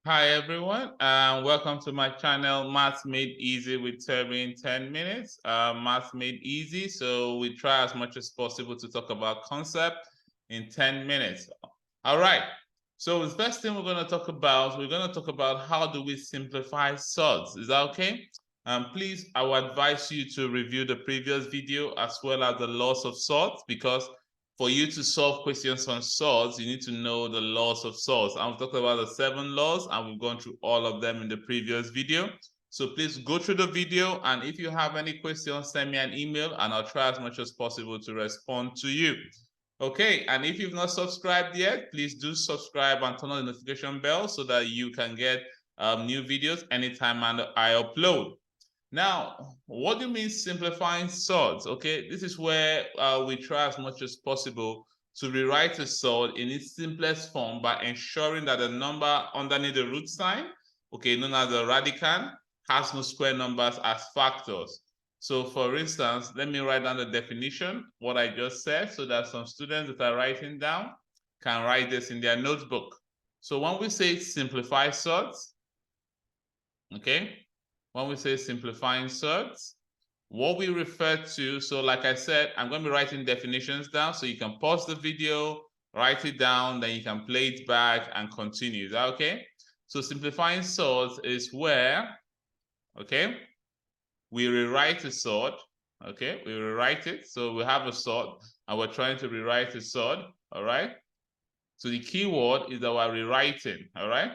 Hi everyone, and welcome to my channel, Maths Made Easy with Terry in 10 minutes. Maths Made Easy, so we try as much as possible to talk about concept in 10 minutes. All right, so the first thing we're going to talk about how do we simplify surds. Is that okay? Please, I will advise you to review the previous video as well as the laws of surds, because for you to solve questions on surds, you need to know the laws of surds. I've talked about the 7 laws and we've gone through all of them in the previous video. So please go through the video, and if you have any questions, send me an email and I'll try as much as possible to respond to you. Okay, and if you've not subscribed yet, please do subscribe and turn on the notification bell so that you can get new videos anytime I upload. Now, what do you mean simplifying surds? Okay, this is where we try as much as possible to rewrite a surd in its simplest form by ensuring that the number underneath the root sign, okay, known as the radicand, has no square numbers as factors. So for instance, let me write down the definition, what I just said, so that some students that are writing down can write this in their notebook. So when we say simplify surds, okay, when we say simplifying surds, what we refer to, so like I said, I'm going to be writing definitions down, so you can pause the video, write it down, then you can play it back and continue. Is that okay? So simplifying surds is where, okay, we rewrite a surd, okay, we rewrite it. So we have a surd and we're trying to rewrite a surd, all right? So the key word is that we're rewriting, all right?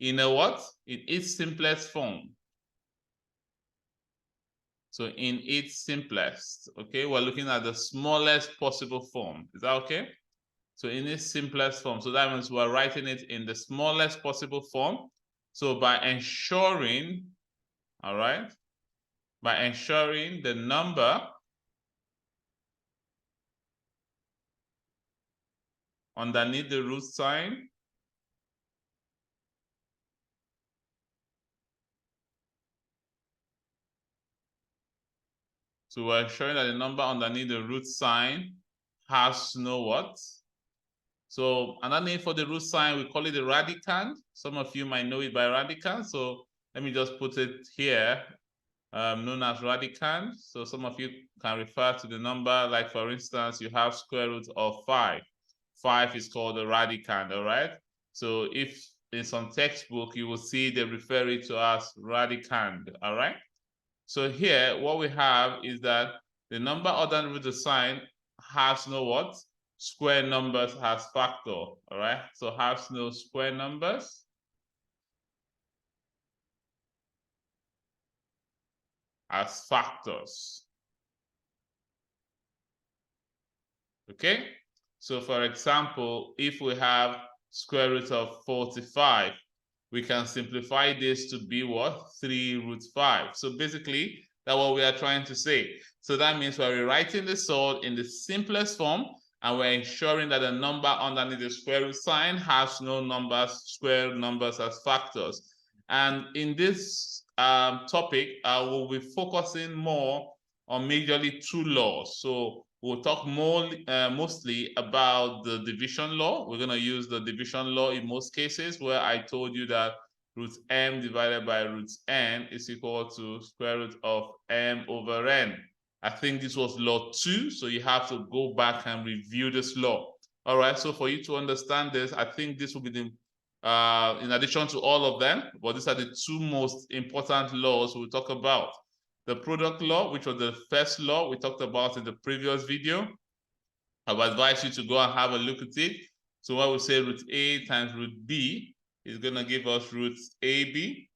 In a what? In its simplest form. So in its simplest, okay, we're looking at the smallest possible form. Is that okay? So in its simplest form, so that means we're writing it in the smallest possible form. So by ensuring, all right, by ensuring the number underneath the root sign so we're ensuring that the number underneath the root sign has no what? So another name for the root sign, we call it the radicand. Some of you might know it by radicand. So let me just put it here, known as radicand. So some of you can refer to the number, like for instance, you have square root of 5. 5 is called the radicand, all right? So if in some textbook, you will see they refer it to as radicand, all right? So here, what we have is that the number other with the sign has no what? Square numbers as factor, all right? So has no square numbers. As factors. Okay? So for example, if we have square root of 45, we can simplify this to be what? 3 root 5. So basically, that's what we are trying to say. So that means we're rewriting the surd in the simplest form, and we're ensuring that the number underneath the square root sign has no numbers, square numbers as factors. And in this topic, we'll be focusing more on majorly 2 laws. So we'll talk more mostly about the division law. We're going to use the division law in most cases, where I told you that root m divided by root n is equal to square root of m over n. I think this was law 2, so you have to go back and review this law. All right, so for you to understand this, I think this will be the in addition to all of them, but these are the 2 most important laws we'll talk about. The product law, which was the first law we talked about in the previous video. I would advise you to go and have a look at it. So when we say root A times root B is going to give us root AB,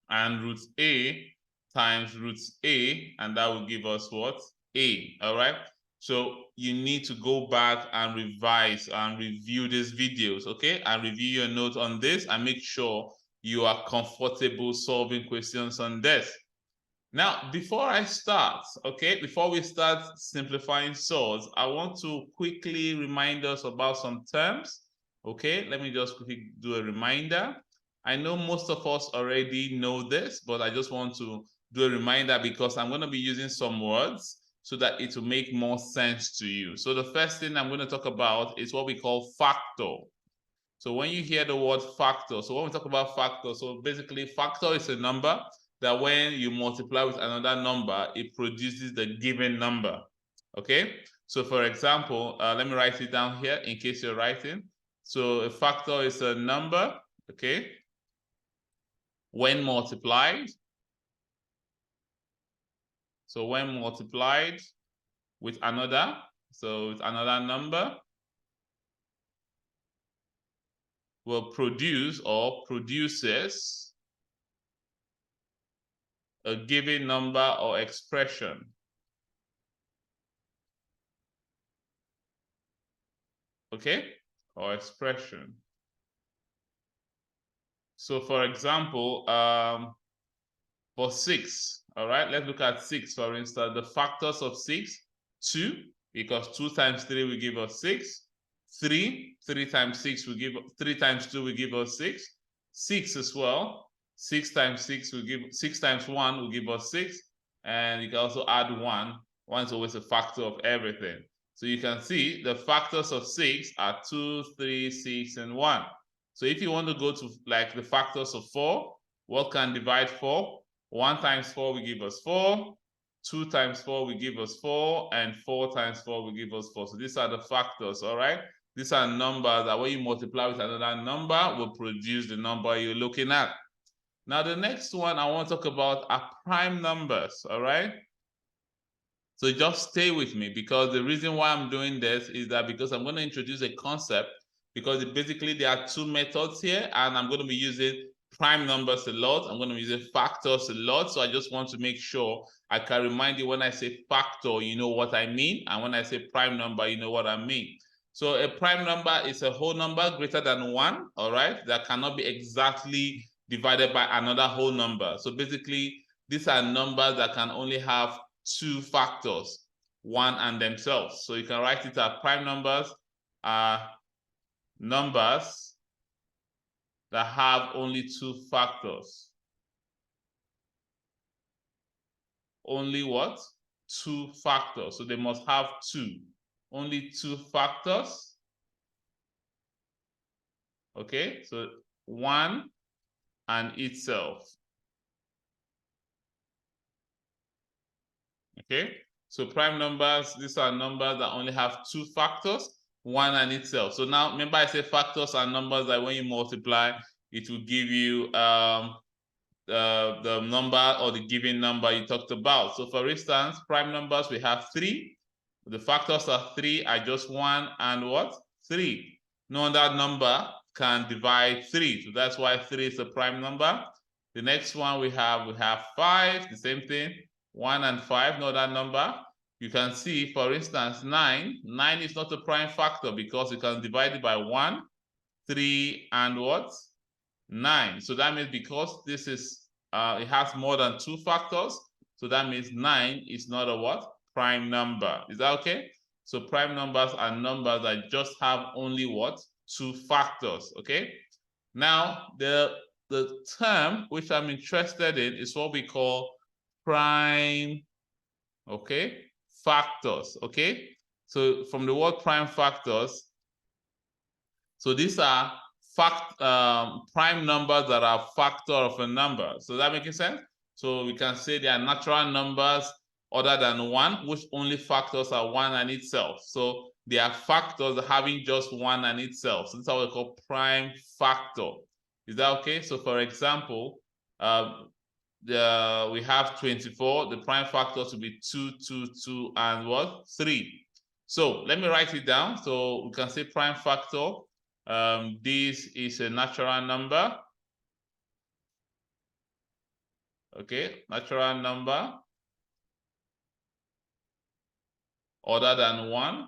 and root A times root A, and that will give us what? A, all right? So you need to go back and revise and review these videos, okay? And review your notes on this and make sure you are comfortable solving questions on this. Now, before I start, okay, before we start simplifying surds, I want to quickly remind us about some terms. Okay, let me just quickly do a reminder. I know most of us already know this, but I just want to do a reminder because I'm going to be using some words so that it will make more sense to you. So the first thing I'm going to talk about is what we call factor. So when you hear the word factor, so when we talk about factor, so basically factor is a number that when you multiply with another number, it produces the given number. Okay? So for example, let me write it down here in case you're writing. So a factor is a number, okay? When multiplied. So when multiplied with another, so with another number, will produce or produces a given number or expression. Okay? Or expression. So for example, for 6, all right, let's look at 6, for instance. The factors of 6, 2, because 2 times 3 will give us 6. 3 times 6 will give 3 times 2 will give us 6. 6 as well. 6 times 6 will give 6 times 1 will give us 6. And you can also add 1. 1 is always a factor of everything. So you can see the factors of 6 are 2, 3, 6, and 1. So if you want to go to like the factors of 4, what can divide 4? 1 times 4 will give us 4. 2 times 4 will give us 4, and 4 times 4 will give us 4. So these are the factors, all right? These are numbers that when you multiply with another number will produce the number you're looking at. Now, the next one I want to talk about are prime numbers, all right? So just stay with me, because the reason why I'm doing this is that because I'm going to introduce a concept, because basically there are 2 methods here, and I'm going to be using prime numbers a lot. I'm going to be using factors a lot. So I just want to make sure I can remind you when I say factor, you know what I mean. And when I say prime number, you know what I mean. So a prime number is a whole number greater than 1, all right, that cannot be exactly divided by another whole number. So basically, these are numbers that can only have 2 factors, 1 and themselves. So you can write it as prime numbers are numbers that have only 2 factors. Only what? 2 factors. So they must have 2. Only 2 factors. Okay, so 1 and itself. Okay, so prime numbers, these are numbers that only have 2 factors, 1 and itself. So now remember I say factors are numbers that when you multiply, it will give you the number or the given number you talked about. So for instance, prime numbers, we have 3. The factors are 3, are just 1 and what? 3. No other number can divide 3. So that's why 3 is a prime number. The next one we have 5, the same thing. 1 and 5, no other number. You can see, for instance, 9. 9 is not a prime factor because you can divide it by 1, 3, and what? 9. So that means because this is, it has more than 2 factors, so that means 9 is not a what? Prime number. Is that okay? So prime numbers are numbers that just have only what? 2 factors, okay? Now, the term which I'm interested in is what we call prime, okay, factors, okay? So from the word prime factors, so these are prime numbers that are factor of a number. So that making sense? So we can say they are natural numbers other than 1, which only factors are 1 and itself. So they are factors having just 1 and itself. So that's what we call prime factor. Is that okay? So for example, we have 24. The prime factors will be 2, 2, 2, and what? 3. So let me write it down. So we can say prime factor. This is a natural number. Okay, natural number other than 1.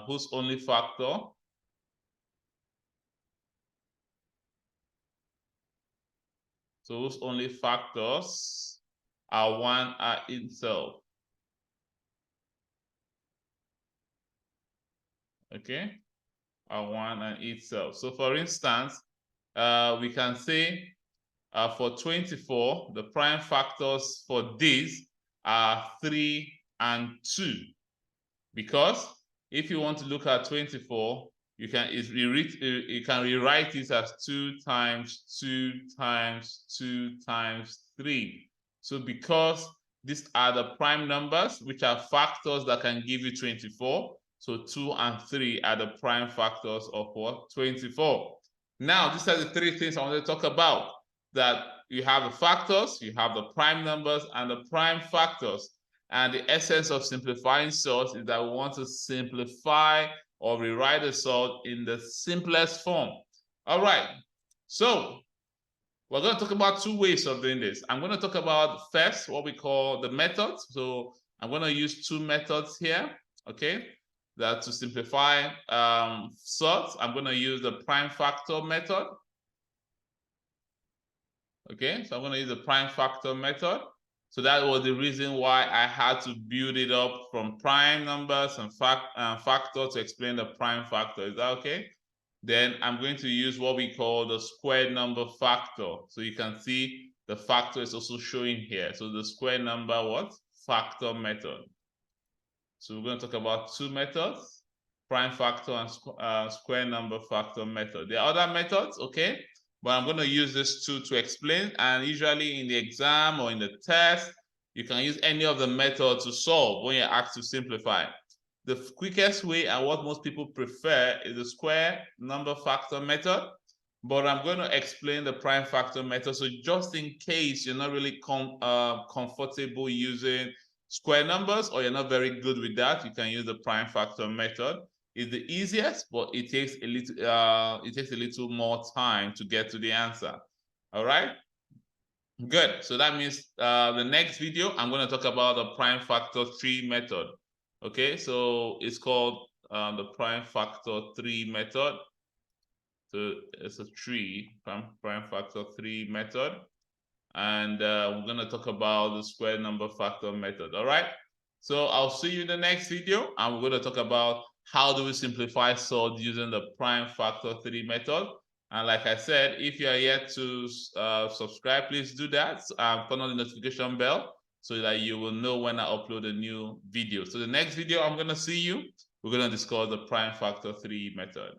Whose only factor so whose only factors are 1 itself. Okay, are 1 and itself. So for instance, we can say for 24, the prime factors for this are 3 and 2. Because If you want to look at 24, you can rewrite it as 2 times 2 times 2 times 3. So because these are the prime numbers, which are factors that can give you 24, so 2 and 3 are the prime factors of what? 24. Now, these are the three things I want to talk about. That you have the factors, you have the prime numbers, and the prime factors. And the essence of simplifying surds is that we want to simplify or rewrite the surd in the simplest form. All right, so we're going to talk about two ways of doing this. I'm going to talk about first what we call the methods. So I'm going to use two methods here, okay? That to simplify surds, I'm going to use the prime factor method. Okay, so I'm going to use the prime factor method. So that was the reason why I had to build it up from prime numbers and factor to explain the prime factor. Is that okay? Then I'm going to use what we call the square number factor. So you can see the factor is also showing here. So the square number what? Factor method. So we're going to talk about two methods, prime factor and square number factor method. There are other methods, okay? But I'm going to use this two to explain. And usually in the exam or in the test, you can use any of the methods to solve when you're asked to simplify. The quickest way and what most people prefer is the square number factor method. But I'm going to explain the prime factor method. So just in case you're not really comfortable using square numbers or you're not very good with that, you can use the prime factor method. It's the easiest, but it takes a little more time to get to the answer. All right, good. So that means the next video I'm going to talk about the prime factor 3 method. Okay, so it's called the prime factor 3 method. So it's a prime factor 3 method. And we're going to talk about the square number factor method. All right, so I'll see you in the next video, and we're going to talk about how do we simplify surds using the prime factor 3 method. And like I said, if you are yet to subscribe, please do that and turn on the notification bell so that you will know when I upload a new video. So the next video I'm going to see you, we're going to discuss the prime factor 3 method.